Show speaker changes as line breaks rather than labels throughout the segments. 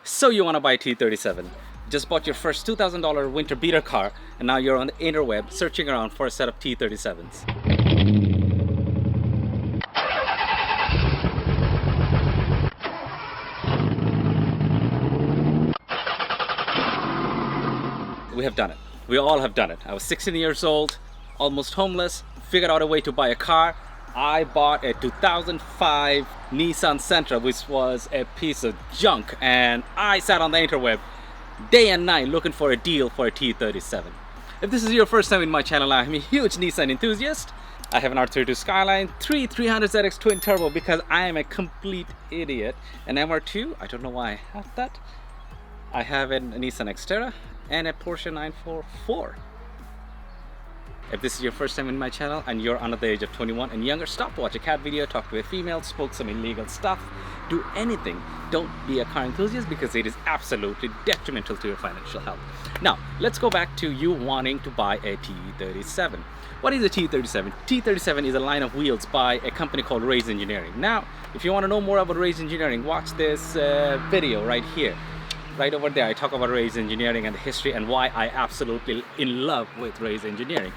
So you want to buy a T37. Just bought your first $2,000 winter beater car and now you're on the interweb searching around for a set of T37s. We have done it. We all have done it. I was 16 years old, almost homeless, figured out a way to buy a car. I bought a 2005 Nissan Sentra, which was a piece of junk, and I sat on the interweb day and night looking for a deal for a T37. If this is your first time in my channel, I'm a huge Nissan enthusiast. I have an R32 Skyline, 300ZX twin turbo because I am a complete idiot. An MR2, I don't know why I have that. I have a Nissan Xterra and a Porsche 944. If this is your first time in my channel and you're under the age of 21 and younger, stop to watch a cat video, talk to a female, spoke some illegal stuff, do anything. Don't be a car enthusiast because it is absolutely detrimental to your financial health. Now, let's go back to you wanting to buy a T37. What is a T37? T37 is a line of wheels by a company called Race Engineering. Now, if you want to know more about Race Engineering, watch this video right here. Right over there, I talk about Race Engineering and the history and why I absolutely in love with Race Engineering.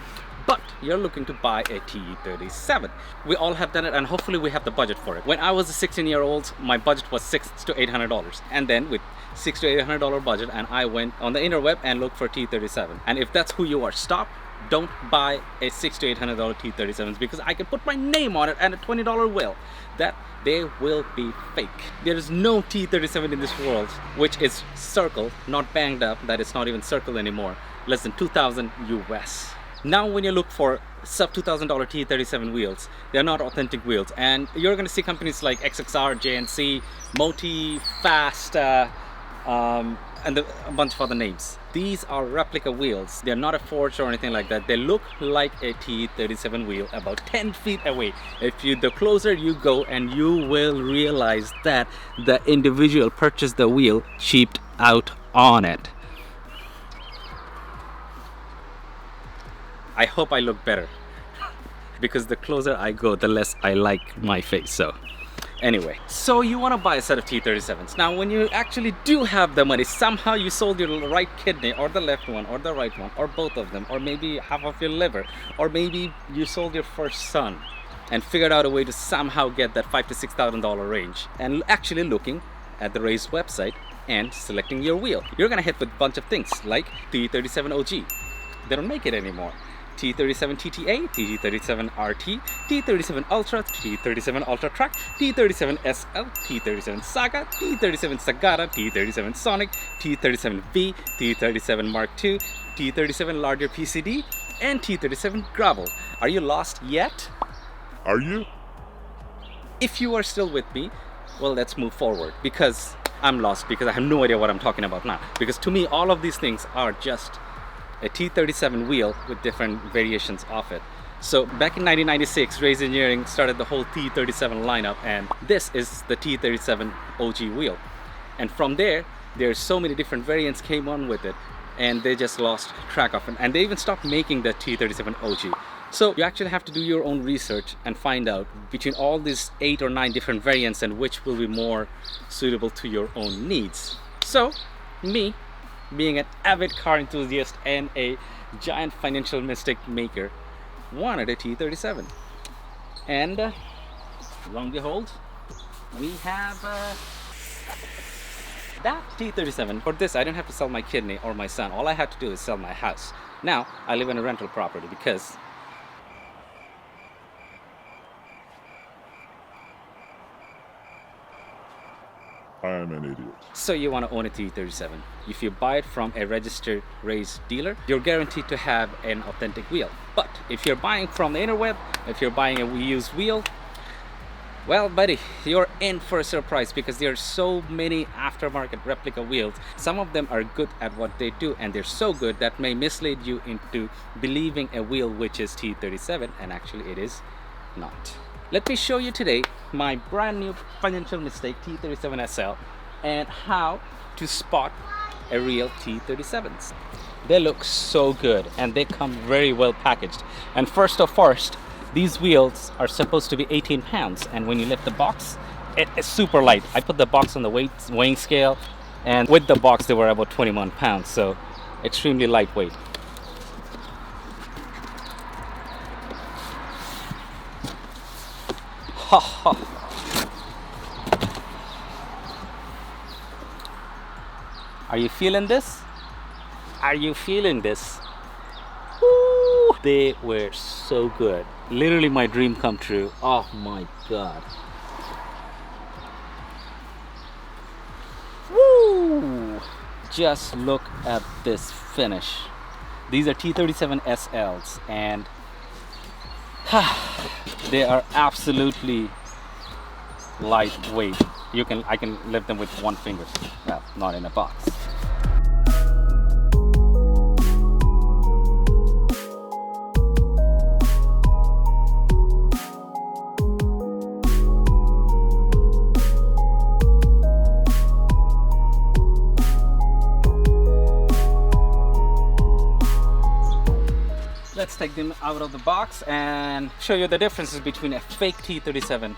But you're looking to buy a T37. We all have done it and hopefully we have the budget for it. When I was a 16-year-old, my budget was $600 to $800. And then with $600 to $800 budget, and I went on the interweb and looked for T37. And if that's who you are, stop. Don't buy a $600 to $800 T37s because I can put my name on it and a $20 will. That they will be fake. There is no T37 in this world which is circle, not banged up, that it's not even circle anymore, less than 2,000 US. Now when you look for sub $2,000 T37 wheels, they're not authentic wheels, and you're going to see companies like XXR, JNC, Moti, Fast, and a bunch of other names. These are replica wheels. They're not a forged or anything like that. They look like a T37 wheel about 10 feet away. The closer you go, and you will realize that the individual purchased the wheel cheaped out on it. I hope I look better because the closer I go, the less I like my face. So anyway, so you want to buy a set of T37s. Now when you actually do have the money, somehow you sold your right kidney or the left one or the right one or both of them or maybe half of your liver, or maybe you sold your first son and figured out a way to somehow get that $5,000 to $6,000 range, and actually looking at the Race website and selecting your wheel, you're gonna hit with a bunch of things like T37 OG. They don't make it anymore. T37 TTA, T37 RT, T37 Ultra, T37 Ultra Track, T37 SL, T37 Saga, T37 Sagara, T37 Sonic, T37V, T37 Mark II, T37 larger PCD, and T37 Gravel. Are you lost yet?
Are you?
If you are still with me, well, let's move forward because I'm lost because I have no idea what I'm talking about now. Because to me, all of these things are just a T37 wheel with different variations of it. So back in 1996, Race Engineering started the whole T37 lineup, and this is the T37 OG wheel. And from there, there's so many different variants came on with it, and they just lost track of it. And they even stopped making the T37 OG. So you actually have to do your own research and find out between all these 8 or 9 different variants and which will be more suitable to your own needs. So me, being an avid car enthusiast and a giant financial mistake maker, wanted a T37. And lo and behold, we have that T37. For this, I didn't have to sell my kidney or my son. All I had to do is sell my house. Now, I live in a rental property because
I am an idiot.
so you want to own a T37. If you buy it from a registered Race dealer, you're guaranteed to have an authentic wheel. But if you're buying from the interweb, if you're buying a used wheel, well, buddy, you're in for a surprise because there are so many aftermarket replica wheels. Some of them are good at what they do, and they're so good that may mislead you into believing a wheel which is T37, and actually it is not. Let me show you today my brand new financial mistake T37 SL and how to spot a real T37s. They look so good and they come very well packaged. And first, these wheels are supposed to be 18 pounds, and when you lift the box, it is super light. I put the box on the weighing scale and with the box they were about 21 pounds, so extremely lightweight. Ha ha. Are you feeling this? Are you feeling this? Woo! They were so good. Literally my dream come true. Oh my god. Woo! Just look at this finish. These are TE37 SLs and they are absolutely lightweight. I can lift them with one finger. Well, not in a box. Let's take them out of the box and show you the differences between a fake TE37.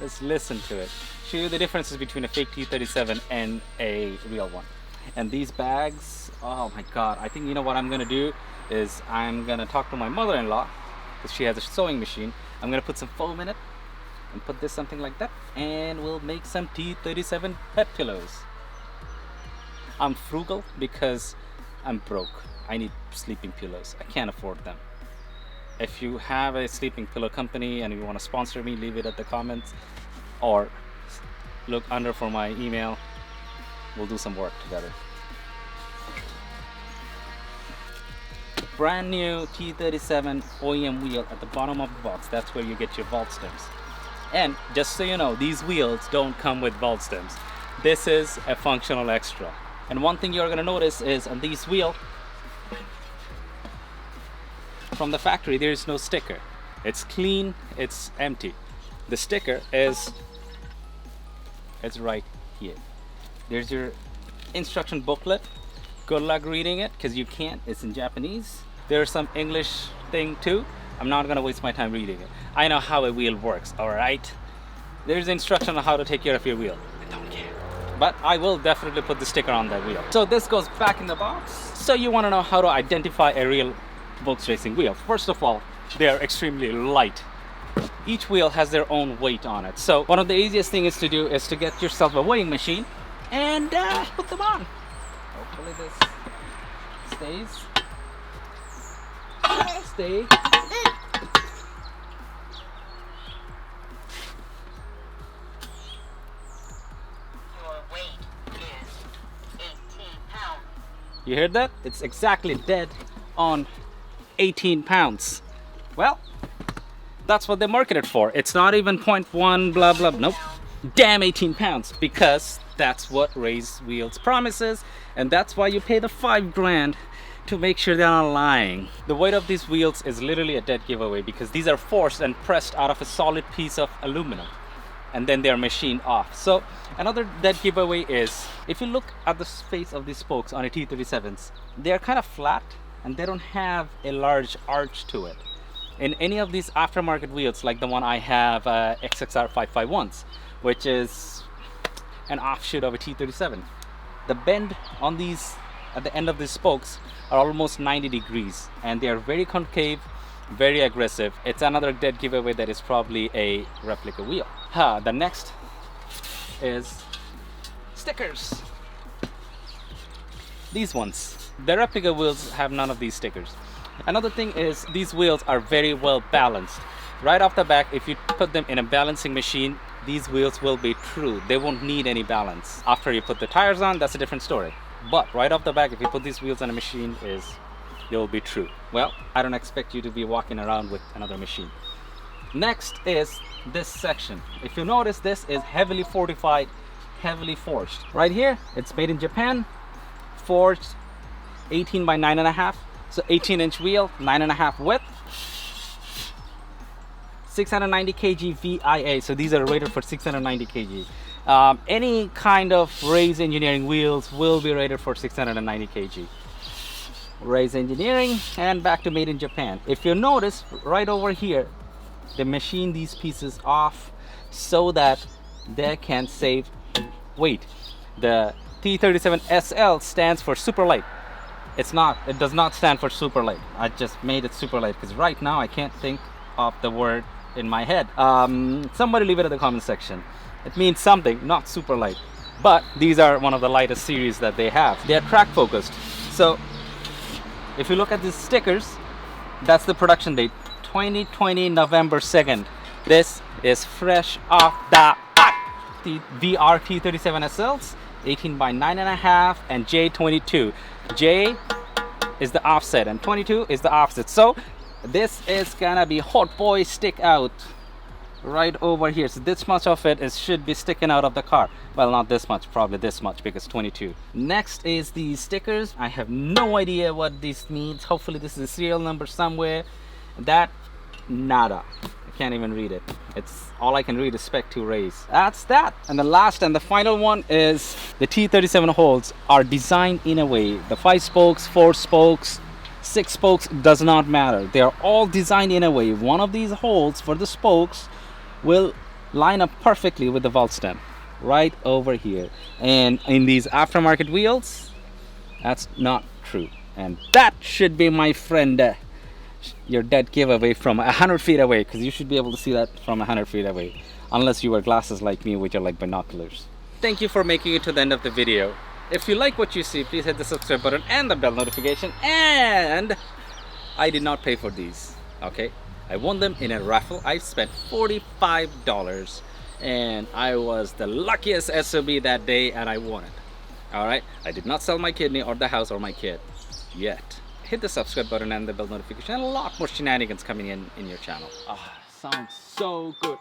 Let's listen to it. Show you the differences between a fake TE37 and a real one. And these bags, oh my god, I think you know what I'm gonna do is I'm gonna talk to my mother-in-law because she has a sewing machine. I'm gonna put some foam in it and put this something like that, and we'll make some TE37 pet pillows. I'm frugal because I'm broke. I need sleeping pillows. I can't afford them. If you have a sleeping pillow company and you want to sponsor me, leave it at the comments or look under for my email. We'll do some work together. Brand new TE37 OEM wheel at the bottom of the box. That's where you get your vault stems. And just so you know, these wheels don't come with vault stems. This is a functional extra. And one thing you're gonna notice is on these wheels, from the factory, there is no sticker. It's clean, it's empty. The sticker is right here. There's your instruction booklet. Good luck reading it, because you can't, it's in Japanese. There's some English thing too. I'm not gonna waste my time reading it. I know how a wheel works, all right? There's instruction on how to take care of your wheel. I don't care. But I will definitely put the sticker on that wheel. So this goes back in the box. So you want to know how to identify a real Volks racing wheel. First of all, they are extremely light. Each wheel has their own weight on it. So one of the easiest things to do is to get yourself a weighing machine and put them on. Hopefully this stays. Stay. You heard that? It's exactly dead on 18 pounds. Well, that's what they marketed for. It's not even 0.1 blah blah, nope. Damn 18 pounds, because that's what Race Wheels promises, and that's why you pay the 5 grand to make sure they're not lying. The weight of these wheels is literally a dead giveaway because these are forced and pressed out of a solid piece of aluminum, and then they're machined off. So another dead giveaway is, if you look at the face of these spokes on a T37s, they're kind of flat and they don't have a large arch to it. In any of these aftermarket wheels, like the one I have, XXR 551s, which is an offshoot of a T37, the bend on these, at the end of these spokes, are almost 90 degrees, and they are very concave, very aggressive. It's another dead giveaway that is probably a replica wheel. The next is stickers. These ones, the replica wheels have none of these stickers. Another thing is, these wheels are very well balanced. Right off the back, if you put them in a balancing machine, these wheels will be true. They won't need any balance. After you put the tires on, that's a different story. But right off the back, if you put these wheels on a machine, they will be true. Well, I don't expect you to be walking around with another machine. Next is this section. If you notice, this is heavily fortified, heavily forged. Right here, it's made in Japan, forged 18 by 9.5. So 18-inch wheel, 9.5 width, 690 kg VIA. So these are rated for 690 kg. Any kind of Race Engineering wheels will be rated for 690 kg. Race Engineering, and back to made in Japan. If you notice, right over here, they machine these pieces off so that they can save wait, the TE37 SL stands for super light. It's not, it does not stand for super light. I just made it super light because right now I can't think of the word in my head. Somebody leave it in the comment section. It means something, not super light. But these are one of the lightest series that they have. They are track focused. So if you look at these stickers, that's the production date, 2020 November 2nd. This is fresh off the VR T37 SLs, 18 by 9.5 and J22. J is the offset and 22 is the offset. So this is gonna be hot boy stick out right over here. So this much of it should be sticking out of the car. Well, not this much, probably this much because 22. Next is these stickers. I have no idea what this means. Hopefully this is a serial number somewhere. That, nada. I can't even read it. It's all I can read is spec 2 race. That's that. And the last and the final one is the T37 holes are designed in a way. The 5 spokes, 4 spokes, 6 spokes does not matter. They are all designed in a way. One of these holes for the spokes will line up perfectly with the valve stem right over here. And in these aftermarket wheels, that's not true. And that should be, my friend, your dead giveaway from 100 feet away, because you should be able to see that from 100 feet away, unless you wear glasses like me, which are like binoculars. Thank you for making it to the end of the video. If you like what you see, please hit the subscribe button and the bell notification. And I did not pay for these, okay? I won them in a raffle. I spent $45 and I was the luckiest SOB that day and I won it. All right, I did not sell my kidney or the house or my kid yet. Hit the subscribe button and the bell notification, and a lot more shenanigans coming in your channel. Ah, sounds so good.